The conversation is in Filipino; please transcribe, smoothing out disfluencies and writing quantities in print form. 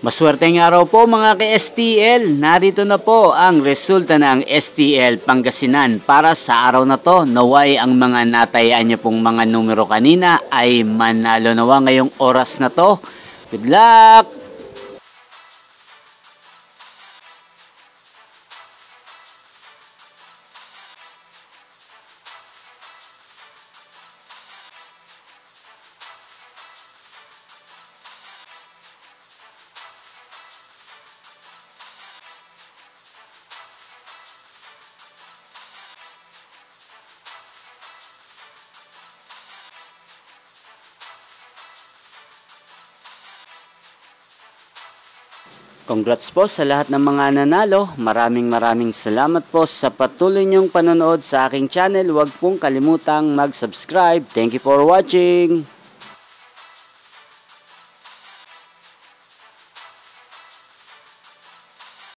Maswerteng araw po mga ka-STL. Narito na po ang resulta ng STL Pangasinan para sa araw na to. Naway ang mga natayaan niyo pong mga numero kanina ay manalo nawa ngayong oras na to. Good luck! Congrats po sa lahat ng mga nanalo. Maraming salamat po sa patuloy niyong panonood sa aking channel. Huwag pong kalimutang mag-subscribe. Thank you for watching.